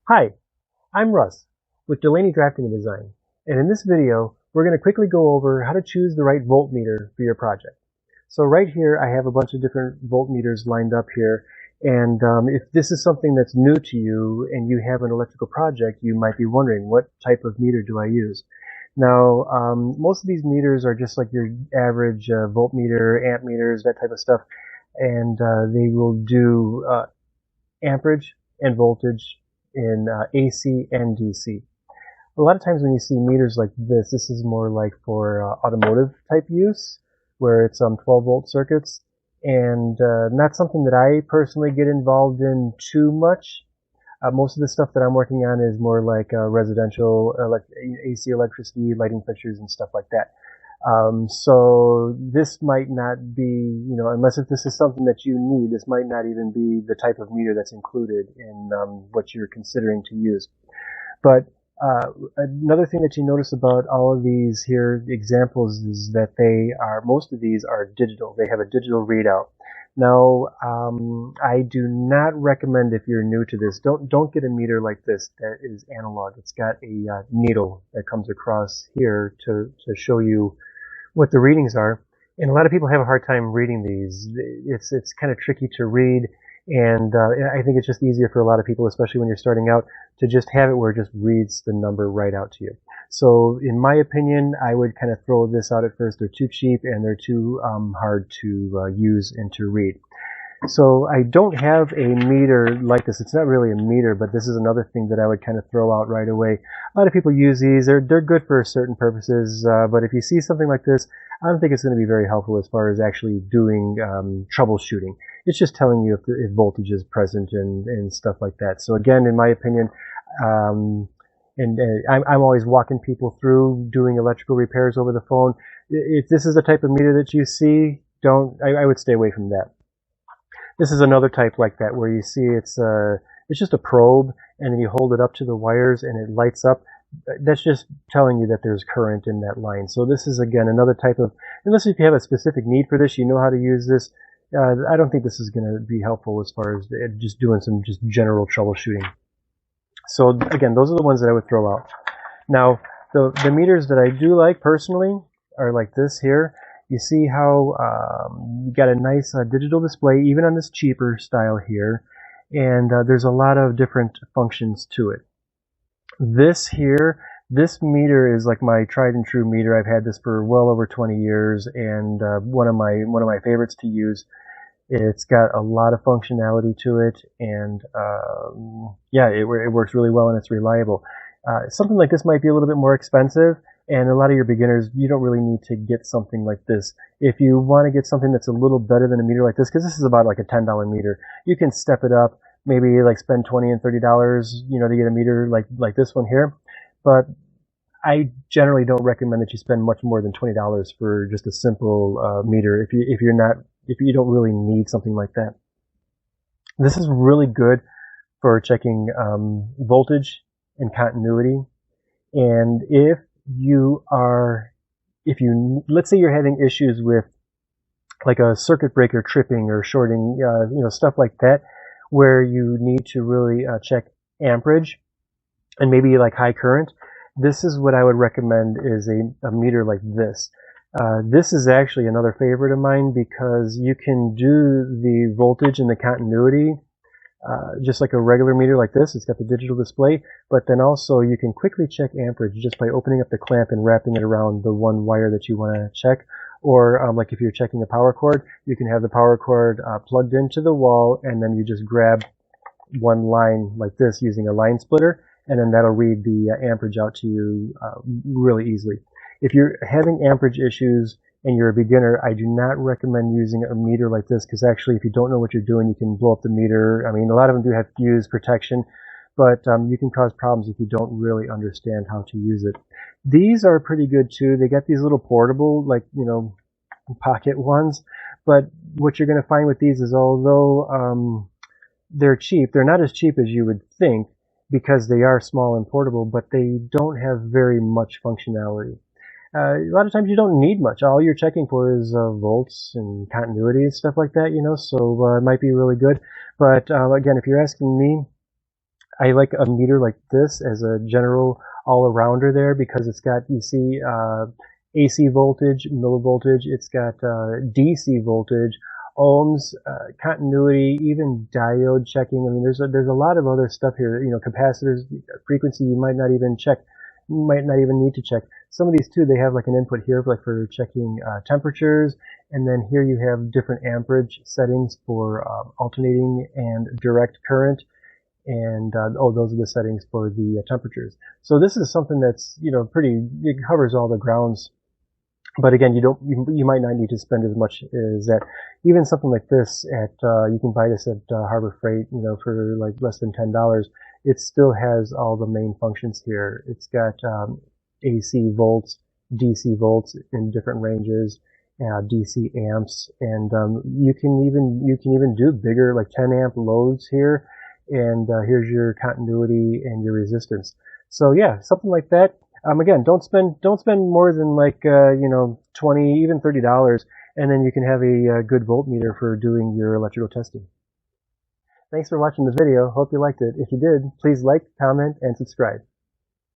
Hi, I'm Russ with Delaney Drafting and Design, and in this video we're going to quickly go over how to choose the right voltmeter for your project. So right here I have a bunch of different voltmeters lined up here, and if this is something that's new to you and you have an electrical project, you might be wondering, what type of meter do I use? Now, most of these meters are just like your average voltmeter, amp meters, that type of stuff, and they will do amperage and voltage in AC and DC. A lot of times when you see meters like this is more like for automotive type use, where it's 12 volt circuits, and not something that I personally get involved in too much. Most of the stuff that I'm working on is more like residential AC electricity, lighting fixtures, and stuff like that. So this might not be, unless if this is something that you need, this might not even be the type of meter that's included in what you're considering to use. But another thing that you notice about all of these here examples is that most of these are digital. They have a digital readout. Now, I do not recommend, if you're new to this, don't get a meter like this that is analog. It's got a needle that comes across here to show you what the readings are. And a lot of people have a hard time reading these. It's kind of tricky to read, and I think it's just easier for a lot of people, especially when you're starting out, to just have it where it just reads the number right out to you. So in my opinion, I would kind of throw this out at first. They're too cheap and they're too hard to use and to read. So I don't have a meter like this. It's not really a meter, but this is another thing that I would kind of throw out right away. A lot of people use these. They're good for certain purposes, but if you see something like this, I don't think it's going to be very helpful as far as actually doing troubleshooting. It's just telling you if voltage is present and stuff like that. So again, in my opinion, I'm always walking people through doing electrical repairs over the phone. If this is the type of meter that you see, I would stay away from that. This is another type like that where you see it's just a probe, and then you hold it up to the wires and it lights up. That's just telling you that there's current in that line. So this is, again, another type of, unless if you have a specific need for this, you know how to use this, I don't think this is going to be helpful as far as just doing some just general troubleshooting. So again, those are the ones that I would throw out. Now, the meters that I do like personally are like this here. You see how you got a nice digital display, even on this cheaper style here, and there's a lot of different functions to it. This meter is like my tried and true meter. I've had this for well over 20 years, and one of my favorites to use. It's got a lot of functionality to it, and yeah, it works really well and it's reliable. Something like this might be a little bit more expensive, and a lot of your beginners, you don't really need to get something like this. If you want to get something that's a little better than a meter like this, because this is about like a $10 meter, you can step it up, maybe like spend $20 and $30, to get a meter like this one here. But I generally don't recommend that you spend much more than $20 for just a simple meter if you don't really need something like that. This is really good for checking voltage and continuity. And let's say you're having issues with like a circuit breaker tripping or shorting, stuff like that, where you need to really check amperage and maybe like high current, this is what I would recommend, is a meter like this. This is actually another favorite of mine because you can do the voltage and the continuity just like a regular meter like this. It's got the digital display, but then also you can quickly check amperage just by opening up the clamp and wrapping it around the one wire that you want to check. Or like if you're checking the power cord, you can have the power cord plugged into the wall, and then you just grab one line like this using a line splitter, and then that'll read the amperage out to you really easily. If you're having amperage issues and you're a beginner, I do not recommend using a meter like this, because actually if you don't know what you're doing, you can blow up the meter. I mean, a lot of them do have fuse protection, but you can cause problems if you don't really understand how to use it. These are pretty good too. They got these little portable, like, pocket ones, but what you're going to find with these is, although they're cheap, they're not as cheap as you would think, because they are small and portable, but they don't have very much functionality. A lot of times you don't need much. All you're checking for is volts and continuity and stuff like that, so it might be really good. But again, if you're asking me, I like a meter like this as a general all-arounder there because it's got, you see, AC voltage, millivoltage, it's got DC voltage, ohms, continuity, even diode checking. I mean, there's a lot of other stuff here. You know, capacitors, frequency you might not even check, might not even need to check. Some of these too, they have like an input here, like for checking temperatures, and then here you have different amperage settings for alternating and direct current. And oh, those are the settings for the temperatures. So this is something that's, you know, pretty, it covers all the grounds. But again, you might not need to spend as much as that. Even something like this at you can buy this at Harbor Freight, you know, for like less than $10. It still has all the main functions here. It's got AC volts, DC volts in different ranges, DC amps, and you can even do bigger, like 10 amp loads here. And here's your continuity and your resistance. So yeah, something like that. Again, don't spend more than like you know, $20, even $30, and then you can have a good voltmeter for doing your electrical testing. Thanks for watching the video. Hope you liked it. If you did, please like, comment, and subscribe.